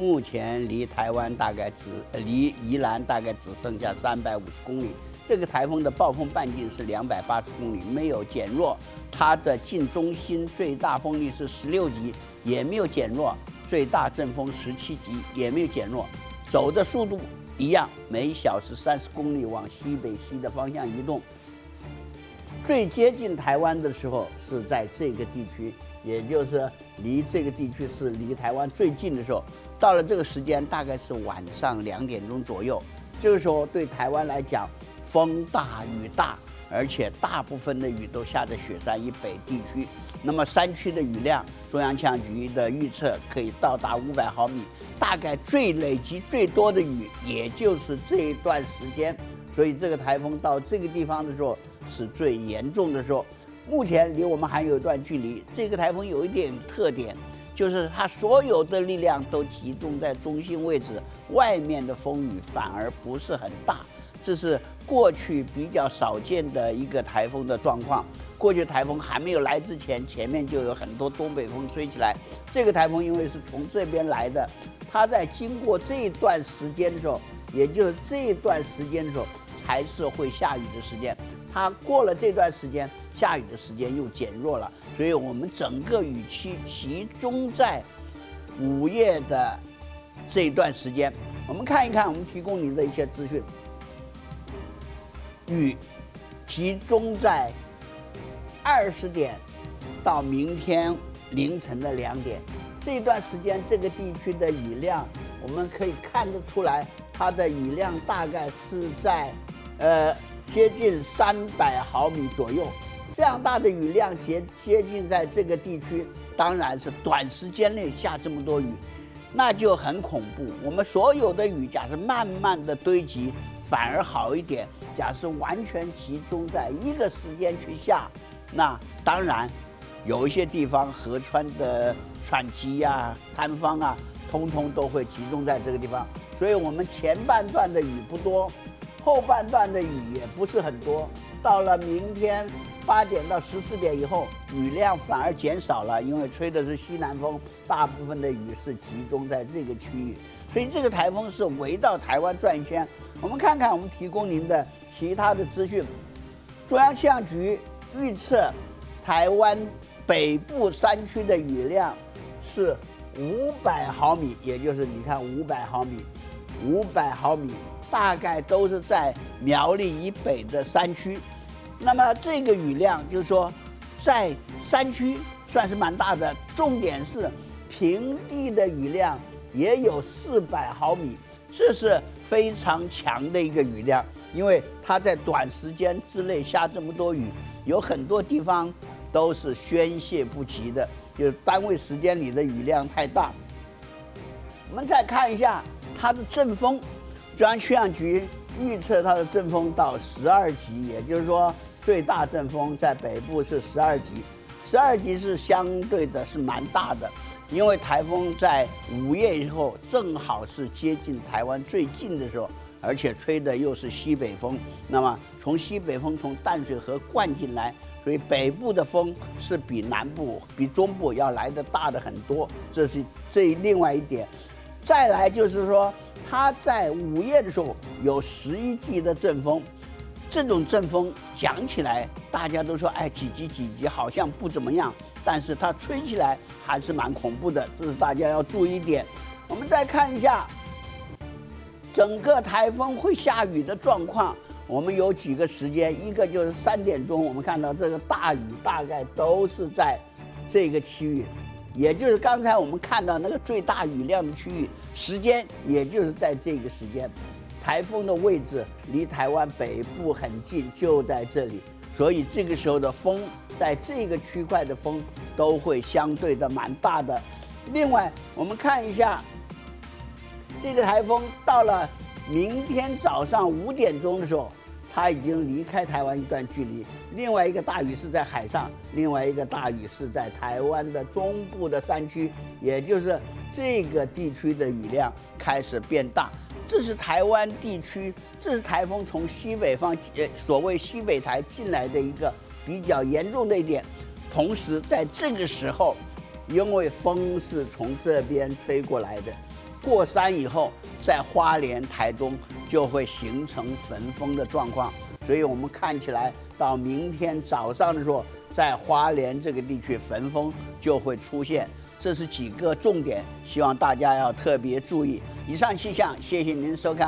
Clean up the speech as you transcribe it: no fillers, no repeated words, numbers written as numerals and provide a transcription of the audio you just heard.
目前离台湾大概离宜兰大概只剩下350公里。这个台风的暴风半径是280公里，没有减弱。它的近中心最大风力是16级，也没有减弱。最大阵风17级，也没有减弱。走的速度一样，每小时30公里往西北西的方向移动。最接近台湾的时候是在这个地区，也就是离这个地区是离台湾最近的时候。到了这个时间，大概是晚上2点钟左右。这个时候对台湾来讲，风大雨大，而且大部分的雨都下在雪山以北地区。那么山区的雨量，中央气象局的预测可以到达500毫米，大概累积最多的雨，也就是这一段时间。所以这个台风到这个地方的时候是最严重的时候。目前离我们还有一段距离。这个台风有一点特点，就是它所有的力量都集中在中心位置，外面的风雨反而不是很大。这是过去比较少见的一个台风的状况。过去台风还没有来之前，前面就有很多东北风吹起来。这个台风因为是从这边来的，它在经过这一段时间的时候，也就是这一段时间的时候，才是会下雨的时间。它过了这段时间，下雨的时间又减弱了，所以我们整个雨期集中在5月的这一段时间。我们看一看，我们提供您的一些资讯。雨集中在20点到明天凌晨的2点，这一段时间，这个地区的雨量，我们可以看得出来，它的雨量大概是在接近300毫米左右。这样大的雨量接近在这个地区，当然是短时间内下这么多雨，那就很恐怖。我们所有的雨，假设慢慢的堆积，反而好一点。假设完全集中在一个时间去下，那当然有一些地方河川的喘积呀、坍方啊，通通都会集中在这个地方。所以我们前半段的雨不多，后半段的雨也不是很多。到了明天8点到14点以后，雨量反而减少了，因为吹的是西南风，大部分的雨是集中在这个区域。所以这个台风是围到台湾转一圈。我们看看我们提供您的其他的资讯。中央气象局预测台湾北部山区的雨量是500毫米，也就是你看500毫米，500毫米大概都是在苗栗以北的山区。那么这个雨量就是说，在山区算是蛮大的，重点是平地的雨量也有400毫米，这是非常强的一个雨量，因为它在短时间之内下这么多雨，有很多地方都是宣泄不及的，就是单位时间里的雨量太大。我们再看一下它的阵风，中央气象局预测它的阵风到12级，也就是说最大阵风在北部是12级，12级是相对的是蛮大的。因为台风在5月以后，正好是接近台湾最近的时候，而且吹的又是西北风。那么从西北风从淡水河灌进来，所以北部的风是比南部、比中部要来的大的很多。这是另外一点。再来就是说，它在5月的时候有11级的阵风。这种阵风讲起来，大家都说哎几级好像不怎么样，但是它吹起来还是蛮恐怖的，这是大家要注意一点。我们再看一下整个台风会下雨的状况，我们有几个时间，一个就是3点钟，我们看到这个大雨大概都是在这个区域，也就是刚才我们看到那个最大雨量的区域，时间也就是在这个时间。台风的位置离台湾北部很近，就在这里，所以这个时候的风，在这个区块的风都会相对的蛮大的。另外，我们看一下这个台风到了明天早上5点钟的时候，它已经离开台湾一段距离。另外一个大雨是在海上，另外一个大雨是在台湾的中部的山区，也就是这个地区的雨量开始变大。这是台湾地区，这是台风从西北方，所谓西北台进来的一个比较严重的一点。同时，在这个时候，因为风是从这边吹过来的，过山以后，在花莲、台东就会形成焚风的状况。所以我们看起来到明天早上的时候，在花莲这个地区焚风就会出现。这是几个重点，希望大家要特别注意。以上气象，谢谢您收看。